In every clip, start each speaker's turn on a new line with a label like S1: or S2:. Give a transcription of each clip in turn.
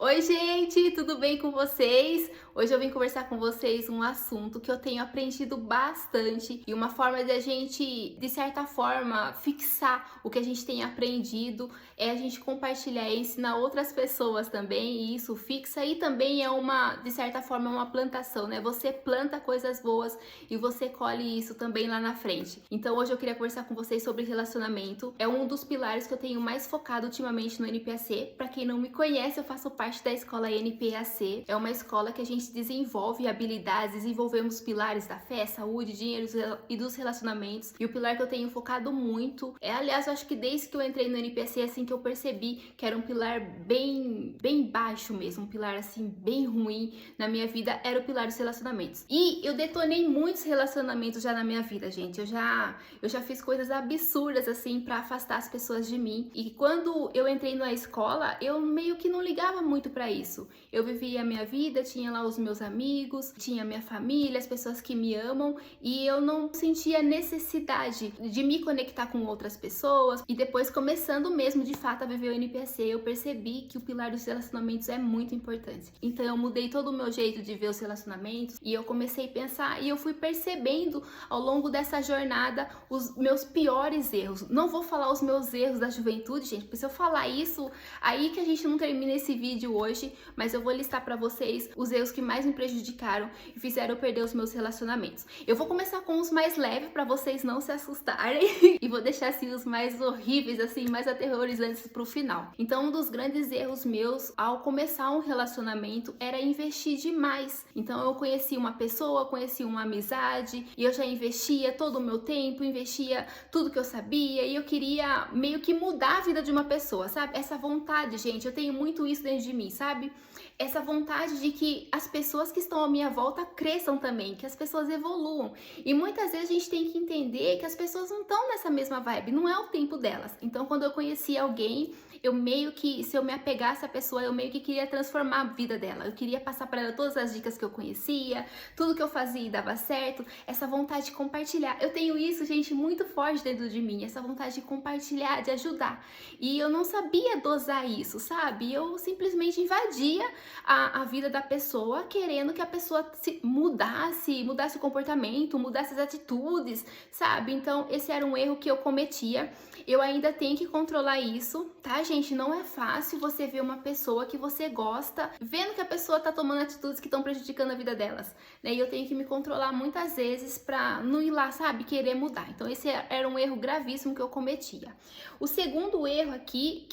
S1: Oi, gente, tudo bem com vocês? Hoje eu vim conversar com vocês um assunto que eu tenho aprendido bastante e uma forma de a gente, de certa forma, fixar o que a gente tem aprendido é a gente compartilhar e ensinar outras pessoas também, e isso fixa e também é uma, de certa forma, uma plantação, né? Você planta coisas boas e você colhe isso também lá na frente. Então hoje eu queria conversar com vocês sobre relacionamento. É um dos pilares que eu tenho mais focado ultimamente no NPAC. Para quem não me conhece, eu faço parte da escola NPAC. É uma escola que a gente desenvolve habilidades, desenvolvemos pilares da fé, saúde, dinheiro e dos relacionamentos. E o pilar que eu tenho focado muito aliás, eu acho que desde que eu entrei no NPAC, assim que eu percebi que era um pilar bem baixo mesmo, um pilar assim bem ruim na minha vida, era o pilar dos relacionamentos. E eu detonei muitos relacionamentos já na minha vida, gente. Eu já fiz coisas absurdas assim para afastar as pessoas de mim. E quando eu entrei na escola, eu meio que não ligava muito para isso. Eu vivia a minha vida, tinha lá os meus amigos, tinha a minha família, as pessoas que me amam, e eu não sentia necessidade de me conectar com outras pessoas. E depois, começando mesmo de fato a viver o NPAC, eu percebi que o pilar dos relacionamentos é muito importante. Então eu mudei todo o meu jeito de ver os relacionamentos e eu comecei a pensar, e eu fui percebendo ao longo dessa jornada os meus piores erros. Não vou falar os meus erros da juventude, gente, porque se eu falar isso, aí que a gente não termina esse vídeo hoje, mas eu vou listar pra vocês os erros que mais me prejudicaram e fizeram eu perder os meus relacionamentos. Eu vou começar com os mais leves pra vocês não se assustarem e vou deixar assim os mais horríveis, assim, mais aterrorizantes pro final. Então, um dos grandes erros meus ao começar um relacionamento era investir demais. Então, eu conheci uma pessoa, conheci uma amizade e eu já investia todo o meu tempo, investia tudo que eu sabia e eu queria meio que mudar a vida de uma pessoa, sabe? Essa vontade, gente, eu tenho muito isso dentro de mim, sabe? Essa vontade de que as pessoas que estão à minha volta cresçam também, que as pessoas evoluam. E muitas vezes a gente tem que entender que as pessoas não estão nessa mesma vibe, não é o tempo delas. Então, quando eu conheci alguém, eu meio que, se eu me apegasse à pessoa, eu meio que queria transformar a vida dela. Eu queria passar para ela todas as dicas que eu conhecia, tudo que eu fazia e dava certo, essa vontade de compartilhar. Eu tenho isso, gente, muito forte dentro de mim, essa vontade de compartilhar, de ajudar. E eu não sabia dosar isso, sabe? Eu simplesmente invadia a vida da pessoa, querendo que a pessoa mudasse o comportamento, mudasse as atitudes, sabe? Então, esse era um erro que eu cometia. Eu ainda tenho que controlar isso, tá, gente? Não é fácil você ver uma pessoa que você gosta, vendo que a pessoa tá tomando atitudes que estão prejudicando a vida delas, né? E eu tenho que me controlar muitas vezes pra não ir lá, sabe, querer mudar. Então, esse era um erro gravíssimo que eu cometia. O segundo erro aqui,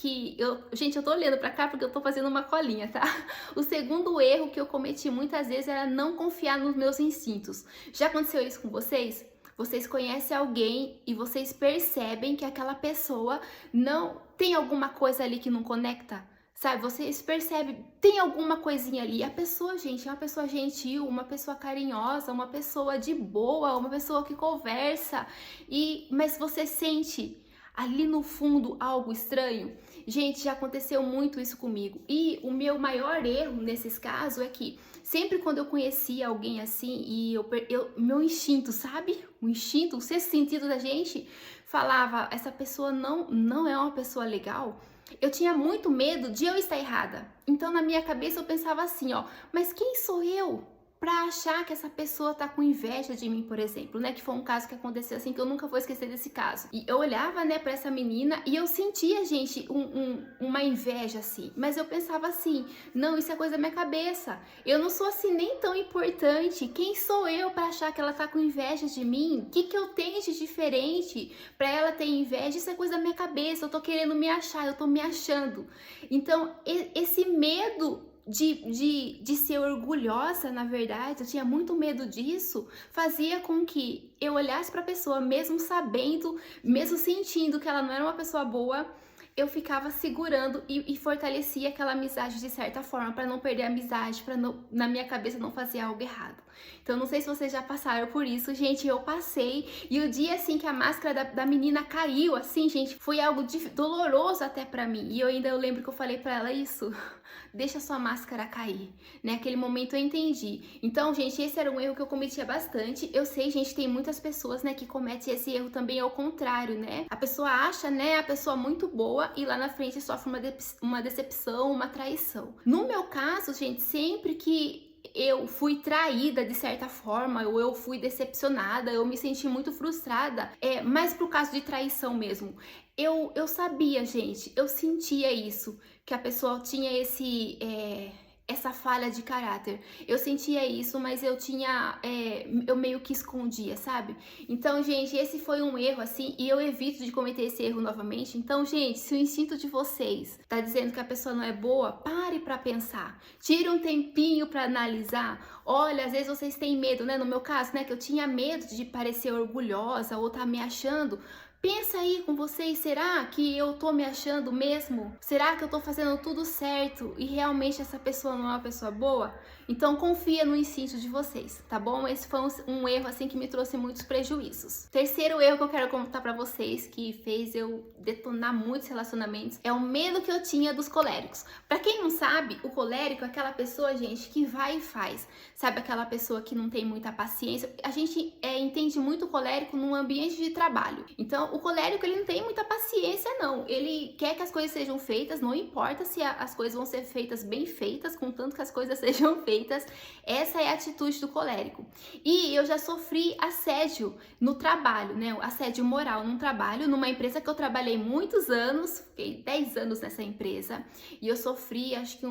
S1: gente, eu tô olhando pra cá porque eu tô fazendo uma colinha, tá? O segundo erro que eu cometi muitas vezes era não confiar nos meus instintos. Já aconteceu isso com vocês? Vocês conhecem alguém e vocês percebem que aquela pessoa não tem alguma coisa ali que não conecta? Sabe, vocês percebem, tem alguma coisinha ali. A pessoa, gente, é uma pessoa gentil, uma pessoa carinhosa, uma pessoa de boa, uma pessoa que conversa, mas você sente ali no fundo algo estranho. Gente, já aconteceu muito isso comigo. E o meu maior erro nesses casos é que sempre quando eu conhecia alguém assim e meu instinto, sabe? O instinto, o sexto sentido da gente falava, essa pessoa não é uma pessoa legal. Eu tinha muito medo de eu estar errada. Então na minha cabeça eu pensava assim, ó, mas quem sou eu pra achar que essa pessoa tá com inveja de mim, por exemplo, né? Que foi um caso que aconteceu assim, que eu nunca vou esquecer desse caso. E eu olhava, né, pra essa menina e eu sentia, gente, uma inveja, assim. Mas eu pensava assim, não, isso é coisa da minha cabeça. Eu não sou assim nem tão importante. Quem sou eu pra achar que ela tá com inveja de mim? O que eu tenho de diferente pra ela ter inveja? Isso é coisa da minha cabeça. Eu tô querendo me achar, eu tô me achando. Então, esse medo de ser orgulhosa, na verdade, eu tinha muito medo disso, fazia com que eu olhasse para a pessoa, mesmo sabendo, mesmo sentindo que ela não era uma pessoa boa, eu ficava segurando e fortalecia aquela amizade de certa forma, para não perder a amizade, para na minha cabeça não fazer algo errado. Então, não sei se vocês já passaram por isso, gente, eu passei, e o dia, assim, que a máscara da menina caiu, assim, gente, foi algo doloroso até pra mim, e eu lembro que eu falei pra ela isso, deixa sua máscara cair, né, aquele momento eu entendi. Então, gente, esse era um erro que eu cometia bastante. Eu sei, gente, tem muitas pessoas, né, que cometem esse erro também ao contrário, né, a pessoa acha, né, a pessoa muito boa, boa e lá na frente sofre uma decepção, uma traição. No meu caso, gente, sempre que eu fui traída de certa forma, ou eu fui decepcionada, eu me senti muito frustrada, mais pro caso de traição mesmo. Eu sabia, gente, eu sentia isso, que a pessoa tinha essa falha de caráter. Eu sentia isso, mas eu meio que escondia, sabe? Então, gente, esse foi um erro, assim, e eu evito de cometer esse erro novamente. Então, gente, se o instinto de vocês tá dizendo que a pessoa não é boa, pare pra pensar. Tire um tempinho pra analisar. Olha, às vezes vocês têm medo, né? No meu caso, né, que eu tinha medo de parecer orgulhosa ou tá me achando. Pensa aí com vocês, será que eu tô me achando mesmo? Será que eu tô fazendo tudo certo e realmente essa pessoa não é uma pessoa boa? Então confia no instinto de vocês, tá bom? Esse foi um erro assim que me trouxe muitos prejuízos. Terceiro erro que eu quero contar pra vocês, que fez eu detonar muitos relacionamentos, é o medo que eu tinha dos coléricos. Pra quem não sabe, o colérico é aquela pessoa, gente, que vai e faz. Sabe, aquela pessoa que não tem muita paciência. A gente entende muito o colérico num ambiente de trabalho. Então, o colérico, ele não tem muita paciência, não. Ele quer que as coisas sejam feitas, não importa se as coisas vão ser feitas bem feitas, contanto que as coisas sejam feitas. Essa é a atitude do colérico. E eu já sofri assédio no trabalho, né? Assédio moral no trabalho, numa empresa que eu trabalhei muitos anos, fiquei 10 anos nessa empresa, e eu sofri, acho que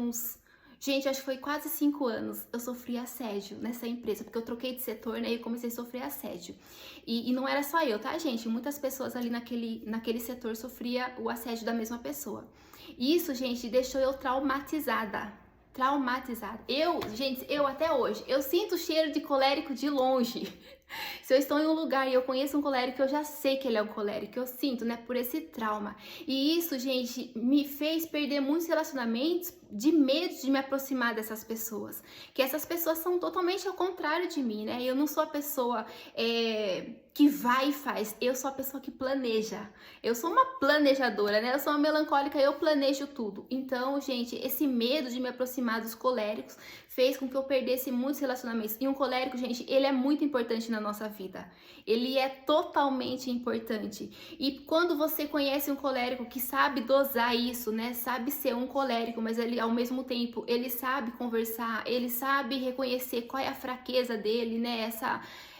S1: foi quase 5 anos eu sofri assédio nessa empresa, porque eu troquei de setor, né, e comecei a sofrer assédio. E não era só eu, tá, gente? Muitas pessoas ali naquele setor sofria o assédio da mesma pessoa. E isso, gente, deixou eu traumatizada. Eu até hoje, eu sinto o cheiro de colérico de longe. Se eu estou em um lugar e eu conheço um colérico, eu já sei que ele é um colérico, eu sinto, né, por esse trauma. E isso, gente, me fez perder muitos relacionamentos de medo de me aproximar dessas pessoas. Que essas pessoas são totalmente ao contrário de mim, né? Eu não sou a pessoa que vai e faz, eu sou a pessoa que planeja. Eu sou uma planejadora, né? Eu sou uma melancólica, eu planejo tudo. Então, gente, esse medo de me aproximar dos coléricos fez com que eu perdesse muitos relacionamentos. E um colérico, gente, ele é muito importante na nossa vida. Ele é totalmente importante. E quando você conhece um colérico que sabe dosar isso, né? Sabe ser um colérico, mas ele, ao mesmo tempo, ele sabe conversar, ele sabe reconhecer qual é a fraqueza dele, né?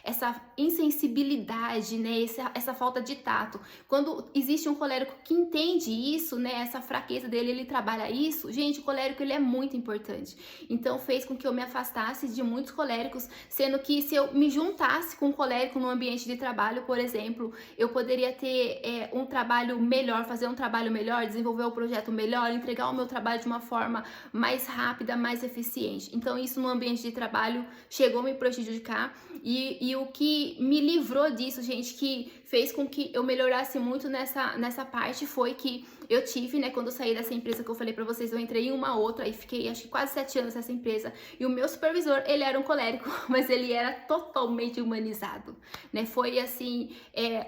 S1: Essa insensibilidade, né? Essa falta de tato. Quando existe um colérico que entende isso, né? Essa fraqueza dele, ele trabalha isso. Gente, o colérico, ele é muito importante. Então, fez com que eu me afastasse de muitos coléricos, sendo que se eu me juntasse com um colérico no ambiente de trabalho, por exemplo, eu poderia ter um trabalho melhor, fazer um trabalho melhor, desenvolver o projeto melhor, entregar o meu trabalho de uma forma mais rápida, mais eficiente. Então, isso no ambiente de trabalho chegou a me prejudicar. E o que me livrou disso, gente, que fez com que eu melhorasse muito nessa parte, foi que eu tive, né, quando eu saí dessa empresa que eu falei pra vocês, eu entrei em uma outra e fiquei, acho que quase 7 anos nessa empresa, e o meu supervisor, ele era um colérico, mas ele era totalmente humanizado, né, foi, assim,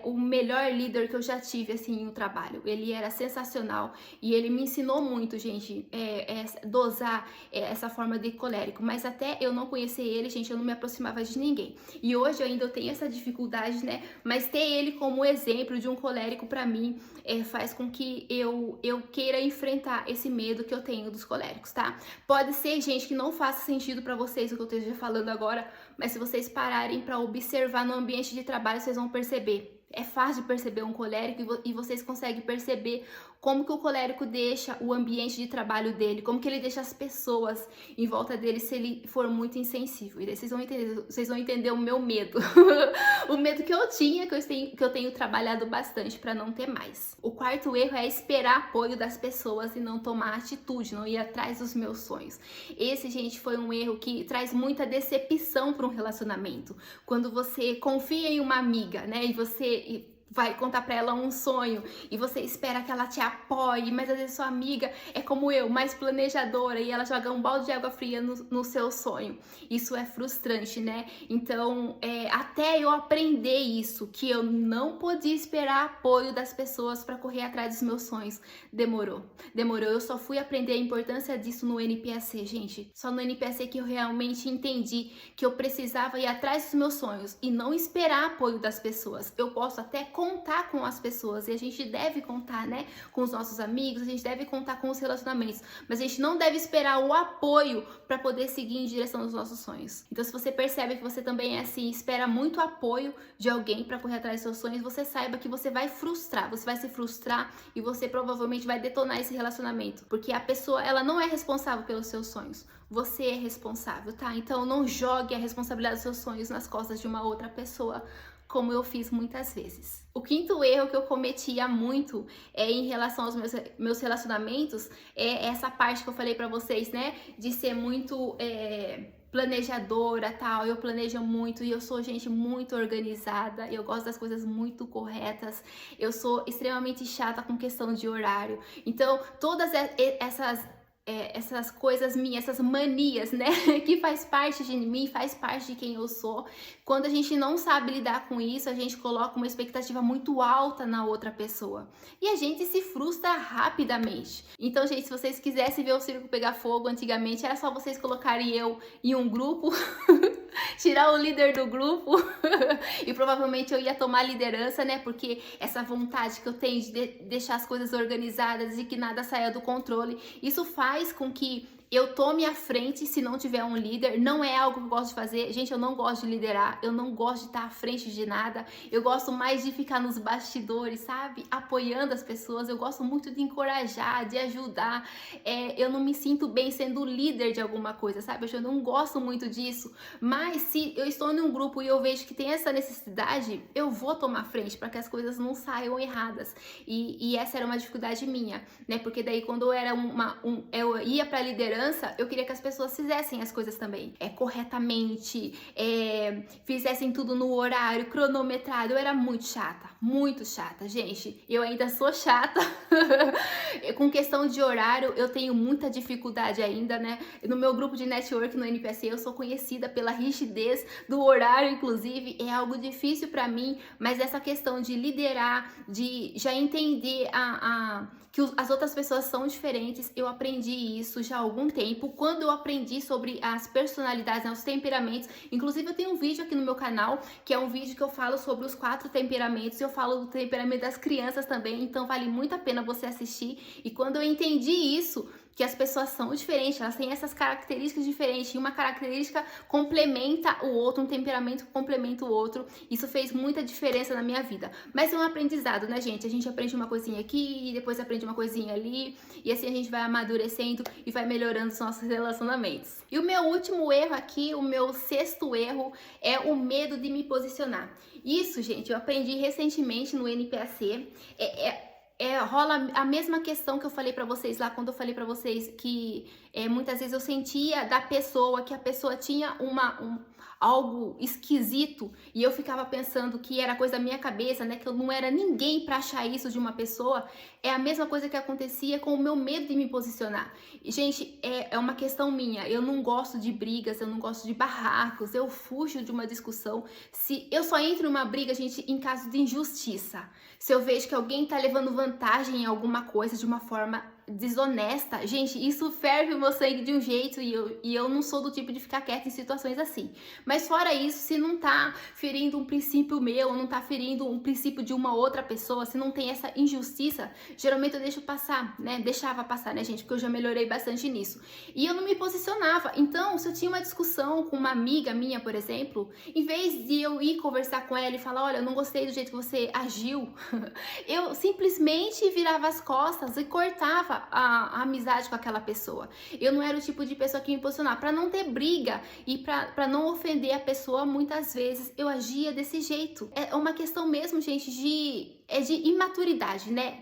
S1: o melhor líder que eu já tive, assim, no trabalho. Ele era sensacional e ele me ensinou muito, gente, dosar essa forma de colérico, mas até eu não conhecer ele, gente, eu não me aproximava de ninguém. E hoje eu tenho essa dificuldade, né? Mas ter ele como exemplo de um colérico pra mim faz com que eu queira enfrentar esse medo que eu tenho dos coléricos, tá? Pode ser, gente, que não faça sentido pra vocês o que eu esteja falando agora, mas se vocês pararem pra observar no ambiente de trabalho, vocês vão perceber. É fácil de perceber um colérico e vocês conseguem perceber como que o colérico deixa o ambiente de trabalho dele, como que ele deixa as pessoas em volta dele se ele for muito insensível. E daí vocês vão entender o meu medo. O medo que eu tinha, que eu tenho trabalhado bastante para não ter mais. O quarto erro é esperar apoio das pessoas e não tomar atitude, não ir atrás dos meus sonhos. Esse, gente, foi um erro que traz muita decepção para um relacionamento. Quando você confia em uma amiga, né, e você vai contar pra ela um sonho e você espera que ela te apoie, mas às vezes sua amiga é como eu, mais planejadora, e ela joga um balde de água fria no seu sonho. Isso é frustrante, né? Então, até eu aprender isso, que eu não podia esperar apoio das pessoas para correr atrás dos meus sonhos, demorou. Eu só fui aprender a importância disso no NPAC, gente. Só no NPAC que eu realmente entendi que eu precisava ir atrás dos meus sonhos e não esperar apoio das pessoas. Eu posso até contar com as pessoas, e a gente deve contar, né, com os nossos amigos, a gente deve contar com os relacionamentos, mas a gente não deve esperar o apoio para poder seguir em direção aos nossos sonhos. Então, se você percebe que você também é assim, espera muito apoio de alguém para correr atrás dos seus sonhos, você saiba que você vai frustrar, você vai se frustrar e você provavelmente vai detonar esse relacionamento, porque a pessoa, ela não é responsável pelos seus sonhos. Você é responsável, tá? Então não jogue a responsabilidade dos seus sonhos nas costas de uma outra pessoa, como eu fiz muitas vezes. O quinto erro que eu cometia muito em relação aos meus relacionamentos é essa parte que eu falei pra vocês, né? De ser muito planejadora, tal. Eu planejo muito e eu sou gente muito organizada. Eu gosto das coisas muito corretas. Eu sou extremamente chata com questão de horário. Então, todas essas coisas minhas, essas manias, né, que faz parte de mim, faz parte de quem eu sou. Quando a gente não sabe lidar com isso, a gente coloca uma expectativa muito alta na outra pessoa e a gente se frustra rapidamente. Então, gente, se vocês quisessem ver o circo pegar fogo, antigamente era só vocês colocarem eu em um grupo, tirar o líder do grupo e provavelmente eu ia tomar a liderança, né, porque essa vontade que eu tenho de deixar as coisas organizadas e que nada saia do controle, isso faz com que eu tome a frente se não tiver um líder. Não é algo que eu gosto de fazer. Gente, eu não gosto de liderar, eu não gosto de estar à frente de nada. Eu gosto mais de ficar nos bastidores, sabe? Apoiando as pessoas. Eu gosto muito de encorajar, de ajudar. Eu não me sinto bem sendo líder de alguma coisa, sabe? Eu não gosto muito disso. Mas se eu estou em um grupo e eu vejo que tem essa necessidade, eu vou tomar frente para que as coisas não saiam erradas. E essa era uma dificuldade minha, né? Porque daí quando eu era eu ia para liderança, eu queria que as pessoas fizessem as coisas também corretamente, fizessem tudo no horário, cronometrado. Eu era muito chata, gente. Eu ainda sou chata. Com questão de horário, eu tenho muita dificuldade ainda, né? No meu grupo de network no NPC, eu sou conhecida pela rigidez do horário, inclusive. É algo difícil para mim, mas essa questão de liderar, de já entender que as outras pessoas são diferentes, eu aprendi isso já há algum tempo. Quando eu aprendi sobre as personalidades, né, os temperamentos, inclusive eu tenho um vídeo aqui no meu canal, que é um vídeo que eu falo sobre os 4 temperamentos, eu falo do temperamento das crianças também, então vale muito a pena você assistir. E quando eu entendi isso, que as pessoas são diferentes, elas têm essas características diferentes, e uma característica complementa o outro, um temperamento complementa o outro. Isso fez muita diferença na minha vida. Mas é um aprendizado, né, gente? A gente aprende uma coisinha aqui, e depois aprende uma coisinha ali, e assim a gente vai amadurecendo e vai melhorando os nossos relacionamentos. E o meu último erro aqui, o meu 6º erro, é o medo de me posicionar. Isso, gente, eu aprendi recentemente no NPAC. Rola a mesma questão que eu falei pra vocês lá, quando eu falei pra vocês que muitas vezes eu sentia da pessoa, que a pessoa tinha algo esquisito e eu ficava pensando que era coisa da minha cabeça, né, que eu não era ninguém pra achar isso de uma pessoa. É a mesma coisa que acontecia com o meu medo de me posicionar. E, gente, é uma questão minha. Eu não gosto de brigas, eu não gosto de barracos, eu fujo de uma discussão. Se eu só entro numa briga, gente, em caso de injustiça. Se eu vejo que alguém tá levando vantagem em alguma coisa de uma forma desonesta, gente, isso ferve o meu sangue de um jeito e eu não sou do tipo de ficar quieta em situações assim. Mas fora isso, se não tá ferindo um princípio meu, não tá ferindo um princípio de uma outra pessoa, se não tem essa injustiça, geralmente eu deixo passar, né? Deixava passar, né, gente? Porque eu já melhorei bastante nisso. E eu não me posicionava. Então, se eu tinha uma discussão com uma amiga minha, por exemplo, em vez de eu ir conversar com ela e falar, olha, eu não gostei do jeito que você agiu, eu simplesmente virava as costas e cortava a amizade com aquela pessoa. Eu não era o tipo de pessoa que me posicionava. Para não ter briga e para não ofender a pessoa, muitas vezes eu agia desse jeito. É uma questão mesmo, gente, de imaturidade, né?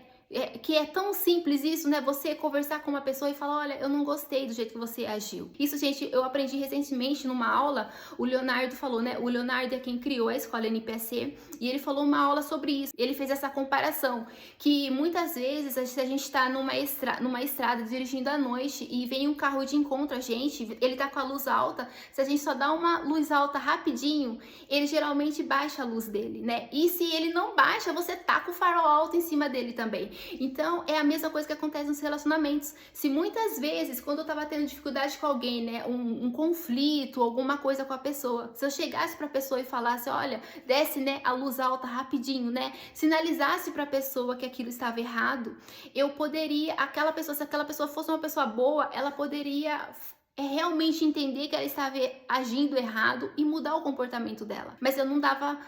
S1: Que é tão simples isso, né? Você conversar com uma pessoa e falar, olha, eu não gostei do jeito que você agiu. Isso, gente, eu aprendi recentemente numa aula, o Leonardo falou, né? O Leonardo é quem criou a escola NPC e ele falou uma aula sobre isso. Ele fez essa comparação, que muitas vezes se a gente tá numa estrada dirigindo à noite e vem um carro de encontro a gente, ele tá com a luz alta, se a gente só dá uma luz alta rapidinho, ele geralmente baixa a luz dele, né? E se ele não baixa, você tá com o farol alto em cima dele também. Então, é a mesma coisa que acontece nos relacionamentos. Se muitas vezes, quando eu tava tendo dificuldade com alguém, né, um conflito, alguma coisa com a pessoa, se eu chegasse pra pessoa e falasse, olha, desce, né, a luz alta rapidinho, né, sinalizasse pra pessoa que aquilo estava errado, eu poderia, aquela pessoa, se aquela pessoa fosse uma pessoa boa, ela poderia realmente entender que ela estava agindo errado e mudar o comportamento dela. Mas eu não dava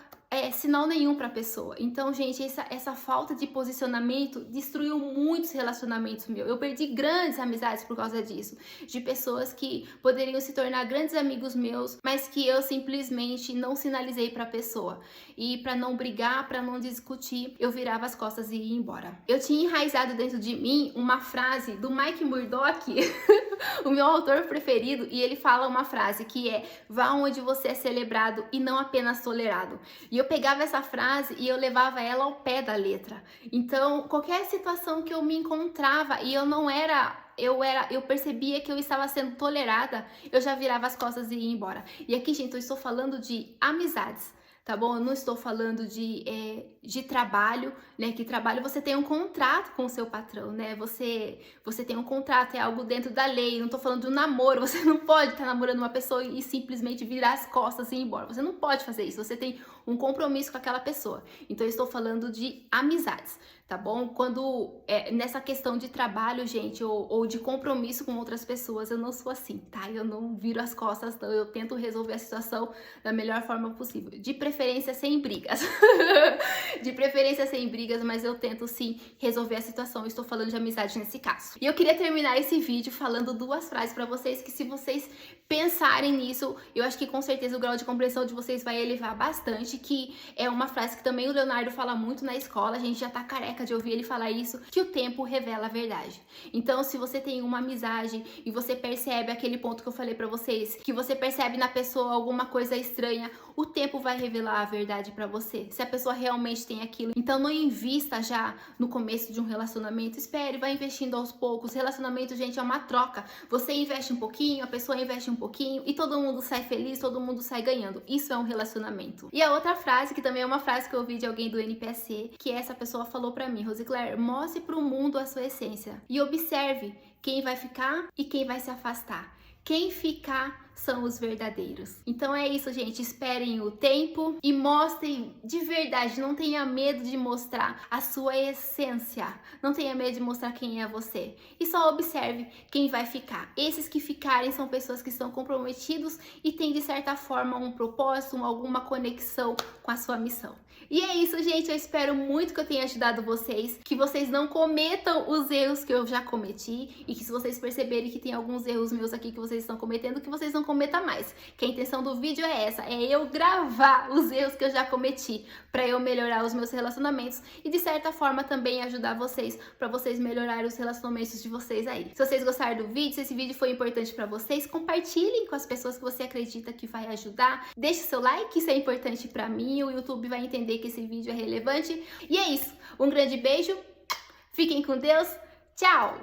S1: sinal nenhum para a pessoa. Então, gente, essa falta de posicionamento destruiu muitos relacionamentos meus. Eu perdi grandes amizades por causa disso. De pessoas que poderiam se tornar grandes amigos meus, mas que eu simplesmente não sinalizei para a pessoa. E para não brigar, para não discutir, eu virava as costas e ia embora. Eu tinha enraizado dentro de mim uma frase do Mike Murdock, o meu autor preferido, e ele fala uma frase que é: vá onde você é celebrado e não apenas tolerado. E eu pegava essa frase e eu levava ela ao pé da letra. Então, qualquer situação que eu me encontrava e eu percebia que eu estava sendo tolerada, eu já virava as costas e ia embora. E aqui, gente, eu estou falando de amizades, tá bom? Eu não estou falando de trabalho, né? Que trabalho você tem um contrato com o seu patrão, né? Você tem um contrato, é algo dentro da lei. Não tô falando de um namoro, você não pode estar namorando uma pessoa e simplesmente virar as costas e ir embora. Você não pode fazer isso, você tem um compromisso com aquela pessoa. Então eu estou falando de amizades, tá bom? Quando nessa questão de trabalho, gente, ou de compromisso com outras pessoas, eu não sou assim, tá? Eu não viro as costas, então eu tento resolver a situação da melhor forma possível. De preferência sem brigas. De preferência sem brigas, mas eu tento sim resolver a situação. Eu estou falando de amizade nesse caso. E eu queria terminar esse vídeo falando duas frases pra vocês que, se vocês pensarem nisso, eu acho que com certeza o grau de compreensão de vocês vai elevar bastante, que é uma frase que também o Leonardo fala muito na escola, a gente já tá careca de ouvir ele falar isso, que o tempo revela a verdade. Então, se você tem uma amizade e você percebe aquele ponto que eu falei pra vocês, que você percebe na pessoa alguma coisa estranha, o tempo vai revelar a verdade pra você, se a pessoa realmente tem aquilo. Então, não invista já no começo de um relacionamento, espere, vai investindo aos poucos. Relacionamento, gente, é uma troca. Você investe um pouquinho, a pessoa investe um pouquinho e todo mundo sai feliz, todo mundo sai ganhando. Isso é um relacionamento. E a outra frase, que também é uma frase que eu ouvi de alguém do NPSC, que essa pessoa falou pra mim: Rosicler, mostre pro mundo a sua essência e observe quem vai ficar e quem vai se afastar. Quem ficar são os verdadeiros. Então é isso, gente. Esperem o tempo e mostrem de verdade. Não tenha medo de mostrar a sua essência. Não tenha medo de mostrar quem é você. E só observe quem vai ficar. Esses que ficarem são pessoas que estão comprometidos e têm, de certa forma, um propósito, alguma conexão com a sua missão. E é isso, gente. Eu espero muito que eu tenha ajudado vocês, que vocês não cometam os erros que eu já cometi e que, se vocês perceberem que tem alguns erros meus aqui que vocês estão cometendo, que vocês não cometam mais. Que a intenção do vídeo é essa, é eu gravar os erros que eu já cometi para eu melhorar os meus relacionamentos e, de certa forma, também ajudar vocês, para vocês melhorarem os relacionamentos de vocês aí. Se vocês gostaram do vídeo, se esse vídeo foi importante para vocês, compartilhem com as pessoas que você acredita que vai ajudar. Deixe seu like, isso é importante para mim, o YouTube vai entender que esse vídeo é relevante. E é isso, um grande beijo, fiquem com Deus, tchau!